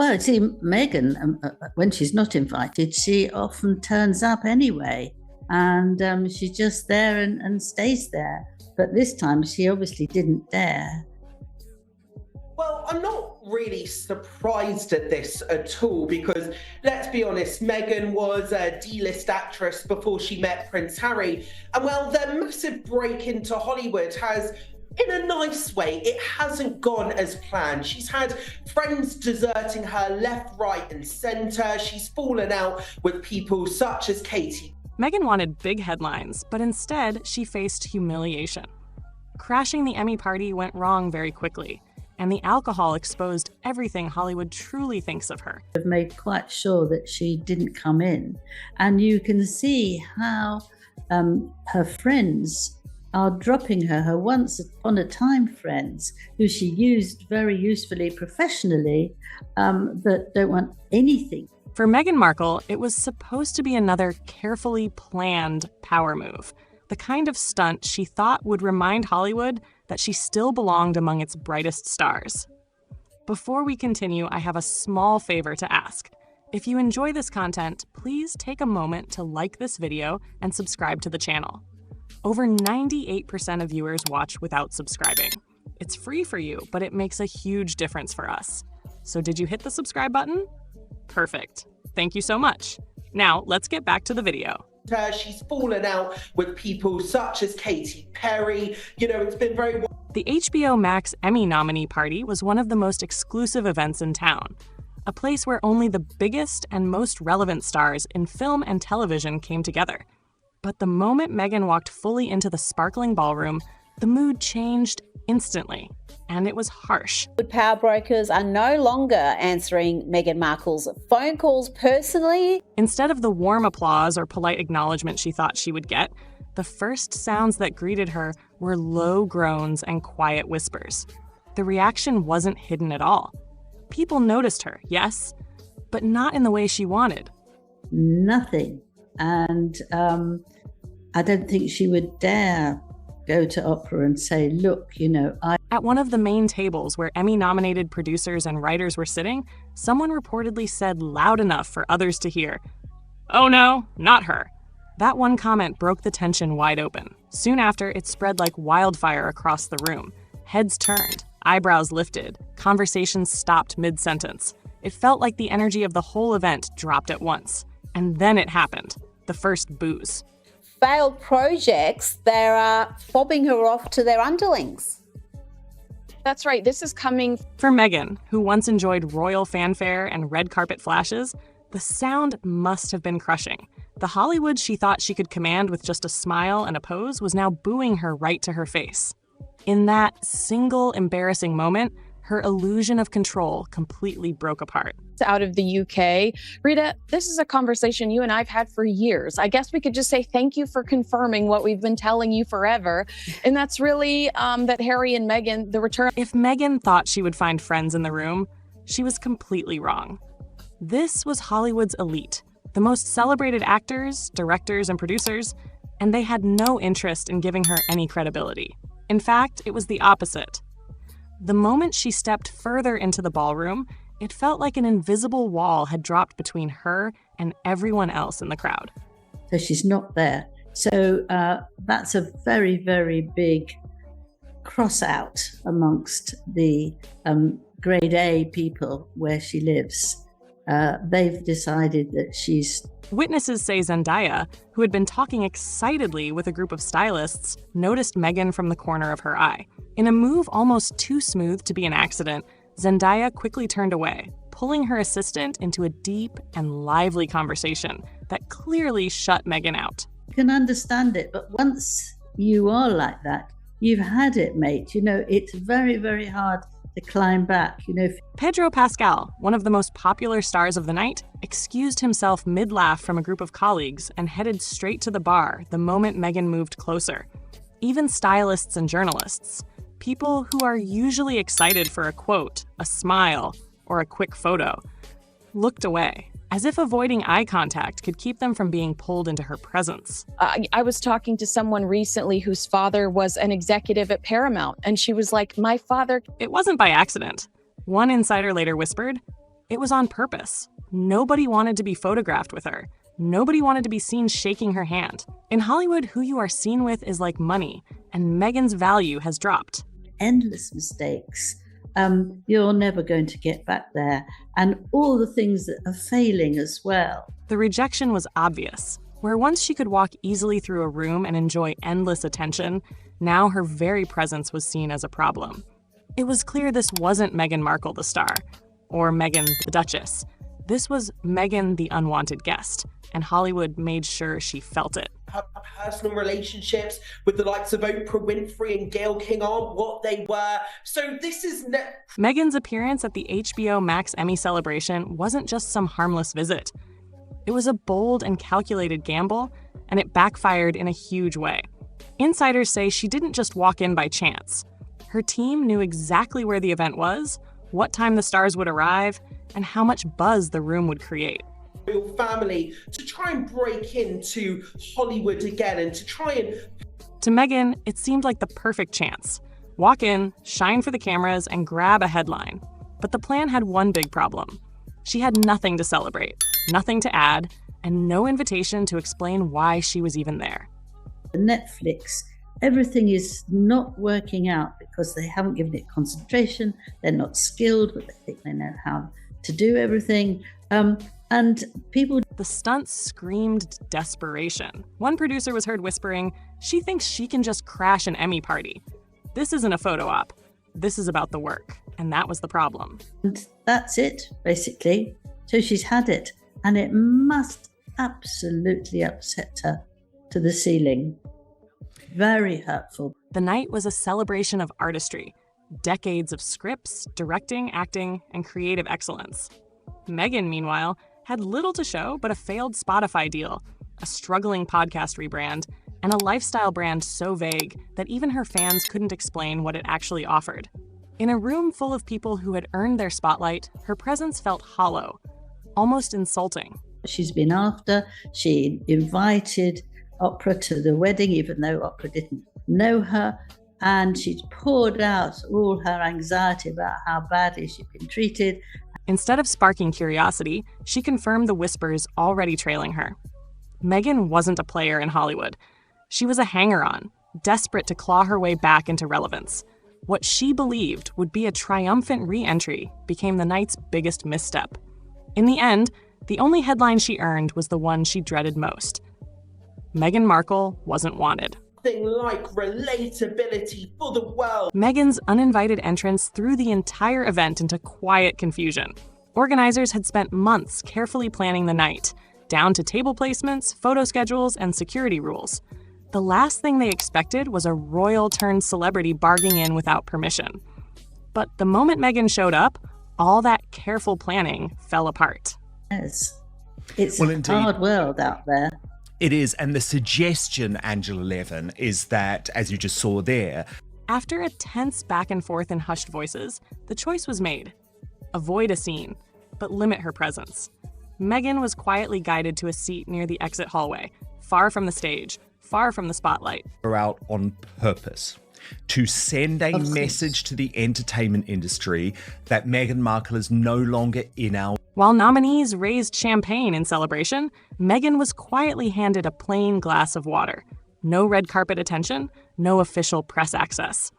Well, see, Meghan, when she's not invited, she often turns up anyway, and she's just there and stays there. But this time, she obviously didn't dare. Well, I'm not really surprised at this at all because, let's be honest, Meghan was a D-list actress before she met Prince Harry. And well, their massive break into Hollywood has, in a nice way, it hasn't gone as planned. She's had friends deserting her left, right and centre. She's fallen out with people such as Katie. Meghan wanted big headlines, but instead she faced humiliation. Crashing the Emmy party went wrong very quickly, and the alcohol exposed everything Hollywood truly thinks of her. I've made quite sure that she didn't come in, and you can see how her friends are dropping her once upon a time friends who she used very usefully professionally, that don't want anything. For Meghan Markle, it was supposed to be another carefully planned power move, the kind of stunt she thought would remind Hollywood that she still belonged among its brightest stars. Before we continue, I have a small favor to ask. If you enjoy this content, please take a moment to like this video and subscribe to the channel. Over 98% of viewers watch without subscribing. It's free for you, but it makes a huge difference for us. So did you hit the subscribe button? Perfect. Thank you so much. Now, let's get back to the video. She's fallen out with people such as Katy Perry. You know, it's been very... The HBO Max Emmy nominee party was one of the most exclusive events in town, a place where only the biggest and most relevant stars in film and television came together. But the moment Meghan walked fully into the sparkling ballroom, the mood changed instantly, and it was harsh. Power brokers are no longer answering Meghan Markle's phone calls personally. Instead of the warm applause or polite acknowledgement she thought she would get, the first sounds that greeted her were low groans and quiet whispers. The reaction wasn't hidden at all. People noticed her, yes, but not in the way she wanted. Nothing. And I don't think she would dare go to Oprah and say, look, you know, At one of the main tables where Emmy-nominated producers and writers were sitting, someone reportedly said loud enough for others to hear, "Oh no, not her." That one comment broke the tension wide open. Soon after, it spread like wildfire across the room. Heads turned, eyebrows lifted, conversations stopped mid-sentence. It felt like the energy of the whole event dropped at once. And then it happened, the first boos. Failed projects, they're fobbing her off to their underlings. That's right, this is coming. For Meghan, who once enjoyed royal fanfare and red carpet flashes, the sound must have been crushing. The Hollywood she thought she could command with just a smile and a pose was now booing her right to her face. In that single embarrassing moment, her illusion of control completely broke apart. Out of the UK. Rita, this is a conversation you and I've had for years. I guess we could just say thank you for confirming what we've been telling you forever. And that's really that Harry and Meghan, the return. If Meghan thought she would find friends in the room, she was completely wrong. This was Hollywood's elite, the most celebrated actors, directors, and producers, and they had no interest in giving her any credibility. In fact, it was the opposite. The moment she stepped further into the ballroom, it felt like an invisible wall had dropped between her and everyone else in the crowd. So she's not there. So that's a very, very big cross out amongst the grade A people where she lives. They've decided that she's... Witnesses say Zendaya, who had been talking excitedly with a group of stylists, noticed Meghan from the corner of her eye. In a move almost too smooth to be an accident, Zendaya quickly turned away, pulling her assistant into a deep and lively conversation that clearly shut Meghan out. You can understand it, but once you are like that, you've had it, mate. You know, it's very, very hard to climb back, you know. Pedro Pascal, one of the most popular stars of the night, excused himself mid-laugh from a group of colleagues and headed straight to the bar the moment Meghan moved closer. Even stylists and journalists, people who are usually excited for a quote, a smile, or a quick photo, looked away, as if avoiding eye contact could keep them from being pulled into her presence. I was talking to someone recently whose father was an executive at Paramount, and she was like, my father... It wasn't by accident. One insider later whispered, It was on purpose. Nobody wanted to be photographed with her. Nobody wanted to be seen shaking her hand. In Hollywood, who you are seen with is like money, and Meghan's value has dropped. Endless mistakes. You're never going to get back there. And all the things that are failing as well. The rejection was obvious. Where once she could walk easily through a room and enjoy endless attention, now her very presence was seen as a problem. It was clear this wasn't Meghan Markle the star, or Meghan the Duchess. This was Meghan the unwanted guest, and Hollywood made sure she felt it. Her personal relationships with the likes of Oprah Winfrey and Gayle King aren't what they were. So this is... Meghan's appearance at the HBO Max Emmy celebration wasn't just some harmless visit. It was a bold and calculated gamble, and it backfired in a huge way. Insiders say she didn't just walk in by chance. Her team knew exactly where the event was, what time the stars would arrive, and how much buzz the room would create. Royal family to try and break into Hollywood again and to try and... To Meghan, it seemed like the perfect chance. Walk in, shine for the cameras, and grab a headline. But the plan had one big problem. She had nothing to celebrate, nothing to add, and no invitation to explain why she was even there. Netflix, everything is not working out because they haven't given it concentration, they're not skilled, but they think they know how to do everything. And people... The stunt screamed desperation. One producer was heard whispering, "She thinks she can just crash an Emmy party. This isn't a photo op. This is about the work." And that was the problem. And that's it, basically. So she's had it. And it must absolutely upset her to the ceiling. Very hurtful. The night was a celebration of artistry. Decades of scripts, directing, acting, and creative excellence. Meghan, meanwhile, had little to show but a failed Spotify deal, a struggling podcast rebrand, and a lifestyle brand so vague that even her fans couldn't explain what it actually offered. In a room full of people who had earned their spotlight, her presence felt hollow, almost insulting. She's been after. She invited Oprah to the wedding, even though Oprah didn't know her. And she'd poured out all her anxiety about how badly she'd been treated. Instead of sparking curiosity, she confirmed the whispers already trailing her. Meghan wasn't a player in Hollywood. She was a hanger-on, desperate to claw her way back into relevance. What she believed would be a triumphant re-entry became the night's biggest misstep. In the end, the only headline she earned was the one she dreaded most. Meghan Markle wasn't wanted. Like relatability for the world. Meghan's uninvited entrance threw the entire event into quiet confusion. Organizers had spent months carefully planning the night, down to table placements, photo schedules, and security rules. The last thing they expected was a royal-turned-celebrity barging in without permission. But the moment Meghan showed up, all that careful planning fell apart. Yes. It's a hard world out there. It is, and the suggestion, Angela Levin, is that, as you just saw there... After a tense back and forth in hushed voices, the choice was made. Avoid a scene, but limit her presence. Meghan was quietly guided to a seat near the exit hallway, far from the stage, far from the spotlight. ...are out on purpose to send a message to the entertainment industry that Meghan Markle is no longer in our... While nominees raised champagne in celebration, Meghan was quietly handed a plain glass of water. No red carpet attention, no official press access.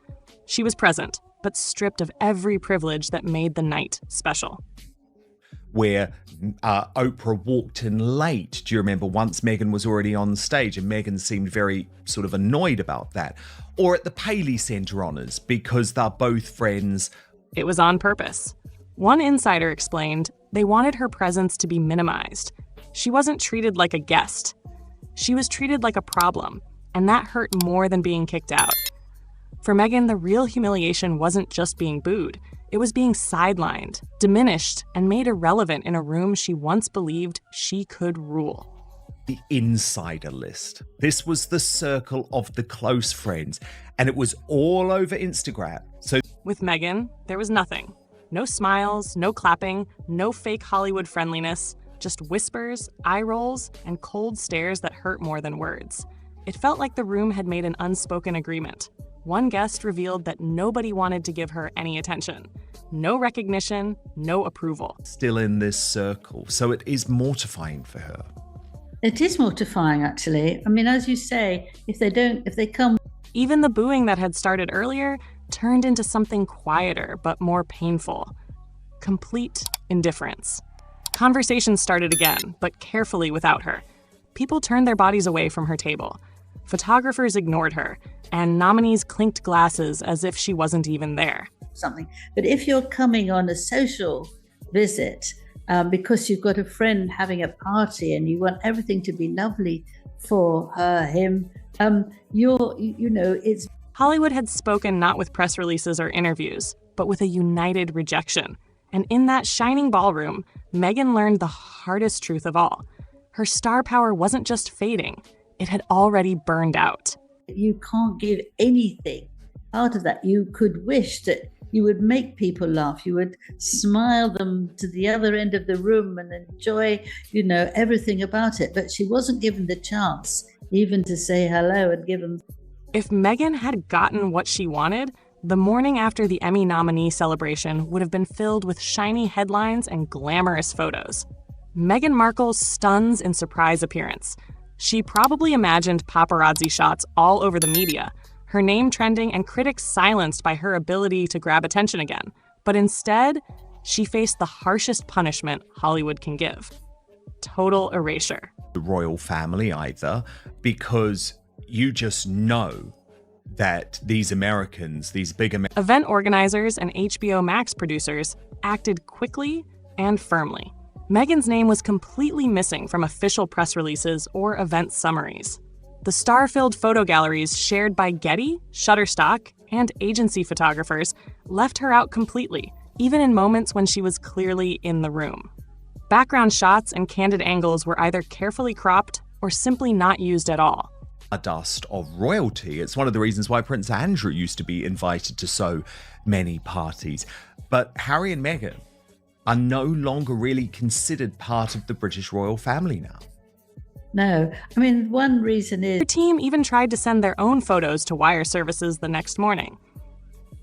She was present, but stripped of every privilege that made the night special. Where Oprah walked in late. Do you remember once Meghan was already on stage and Meghan seemed very sort of annoyed about that? Or at the Paley Center honors because they're both friends. It was on purpose. One insider explained they wanted her presence to be minimized. She wasn't treated like a guest. She was treated like a problem, and that hurt more than being kicked out. For Meghan, the real humiliation wasn't just being booed. It was being sidelined, diminished, and made irrelevant in a room she once believed she could rule. The insider list. This was the circle of the close friends, and it was all over Instagram. So with Meghan, there was nothing. No smiles, no clapping, no fake Hollywood friendliness, just whispers, eye rolls, and cold stares that hurt more than words. It felt like the room had made an unspoken agreement. one guest revealed that nobody wanted to give her any attention. No recognition, no approval. Still in this circle, so it is mortifying for her. It is mortifying, actually. I mean, as you say, if they come. Even the booing that had started earlier turned into something quieter but more painful. Complete indifference. Conversations started again, but carefully without her. People turned their bodies away from her table. Photographers ignored her, and nominees clinked glasses as if she wasn't even there. Something. But if you're coming on a social visit because you've got a friend having a party and you want everything to be lovely for her, him, it's. Hollywood had spoken not with press releases or interviews, but with a united rejection. And in that shining ballroom, Meghan learned the hardest truth of all. Her star power wasn't just fading, it had already burned out. You can't give anything out of that. You could wish that you would make people laugh. You would smile them to the other end of the room and enjoy, everything about it. But she wasn't given the chance even to say hello and give them. If Meghan had gotten what she wanted, the morning after the Emmy nominee celebration would have been filled with shiny headlines and glamorous photos. Meghan Markle's stuns in surprise appearance. She probably imagined paparazzi shots all over the media, her name trending and critics silenced by her ability to grab attention again. But instead, she faced the harshest punishment Hollywood can give: total erasure. The royal family either, because you just know that these Americans, these big Event organizers and HBO Max producers acted quickly and firmly. Meghan's name was completely missing from official press releases or event summaries. The star-filled photo galleries shared by Getty, Shutterstock, and agency photographers left her out completely, even in moments when she was clearly in the room. Background shots and candid angles were either carefully cropped or simply not used at all. A dust of royalty. It's one of the reasons why Prince Andrew used to be invited to so many parties. But Harry and Meghan are no longer really considered part of the British royal family now. No, I mean, one reason is. Her team even tried to send their own photos to wire services the next morning.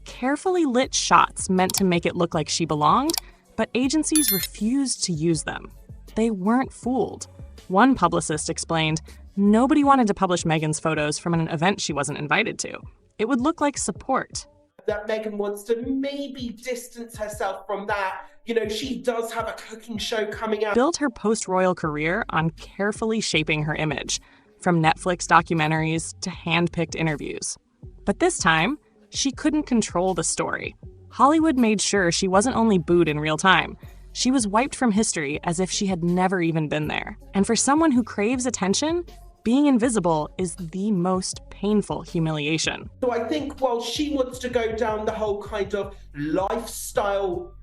Carefully lit shots meant to make it look like she belonged, but agencies refused to use them. They weren't fooled. One publicist explained, nobody wanted to publish Meghan's photos from an event she wasn't invited to. It would look like support. That Meghan wants to maybe distance herself from that. She does have a cooking show coming out. Built her post-royal career on carefully shaping her image, from Netflix documentaries to hand-picked interviews. But this time, she couldn't control the story. Hollywood made sure she wasn't only booed in real time, she was wiped from history as if she had never even been there. And for someone who craves attention, being invisible is the most painful humiliation. So I think while she wants to go down the whole kind of lifestyle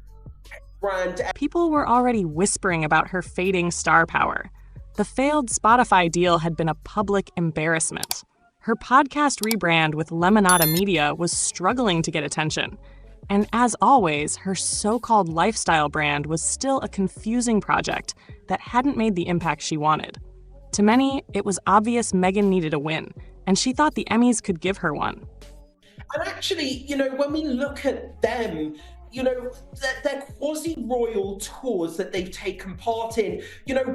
brand, people were already whispering about her fading star power. The failed Spotify deal had been a public embarrassment. Her podcast rebrand with Lemonada Media was struggling to get attention. And as always, her so-called lifestyle brand was still a confusing project that hadn't made the impact she wanted. To many, it was obvious Meghan needed a win, and she thought the Emmys could give her one. And actually, when we look at them, their quasi-royal tours that they've taken part in,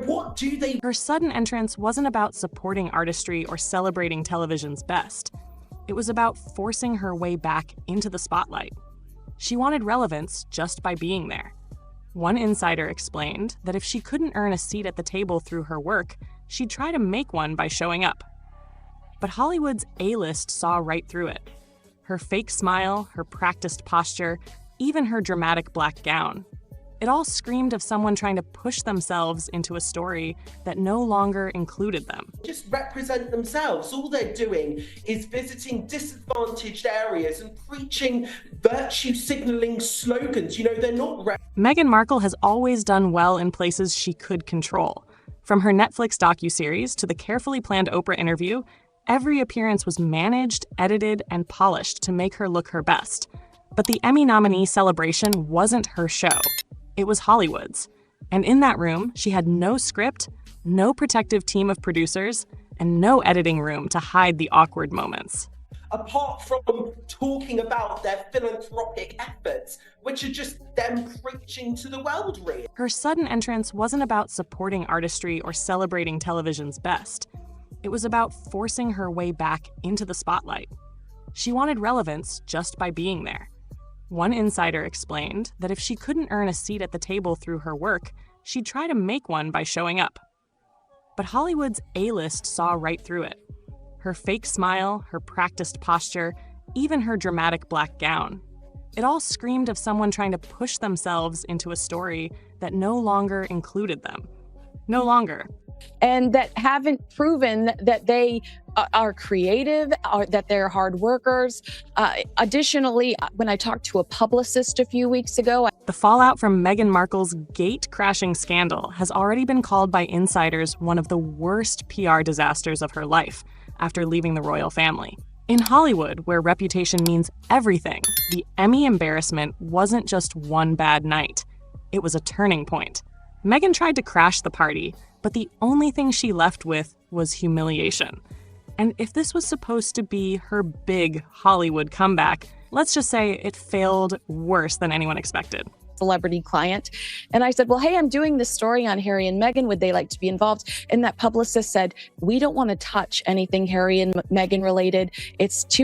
what do they... Her sudden entrance wasn't about supporting artistry or celebrating television's best. It was about forcing her way back into the spotlight. She wanted relevance just by being there. One insider explained that if she couldn't earn a seat at the table through her work, she'd try to make one by showing up. But Hollywood's A-list saw right through it. Her fake smile, her practiced posture, even her dramatic black gown. It all screamed of someone trying to push themselves into a story that no longer included them. Just represent themselves. All they're doing is visiting disadvantaged areas and preaching virtue signaling slogans. They're not... Meghan Markle has always done well in places she could control. From her Netflix docuseries to the carefully planned Oprah interview, every appearance was managed, edited, and polished to make her look her best. But the Emmy nominee celebration wasn't her show. It was Hollywood's. And in that room, she had no script, no protective team of producers, and no editing room to hide the awkward moments. apart from talking about their philanthropic efforts, which are just them preaching to the world, really. Her sudden entrance wasn't about supporting artistry or celebrating television's best. It was about forcing her way back into the spotlight. She wanted relevance just by being there. One insider explained that if she couldn't earn a seat at the table through her work, she'd try to make one by showing up. But Hollywood's A-list saw right through it. Her fake smile, her practiced posture, even her dramatic black gown. It all screamed of someone trying to push themselves into a story that no longer included them. No longer. And that haven't proven that they are creative, or that they're hard workers. Additionally, when I talked to a publicist a few weeks ago, the fallout from Meghan Markle's gate-crashing scandal has already been called by insiders one of the worst PR disasters of her life after leaving the royal family. In Hollywood, where reputation means everything, the Emmy embarrassment wasn't just one bad night. It was a turning point. Meghan tried to crash the party, but the only thing she left with was humiliation. And if this was supposed to be her big Hollywood comeback, let's just say it failed worse than anyone expected. Celebrity client. And I said, well, hey, I'm doing this story on Harry and Meghan. Would they like to be involved? And that publicist said, we don't want to touch anything Harry and Meghan related. It's too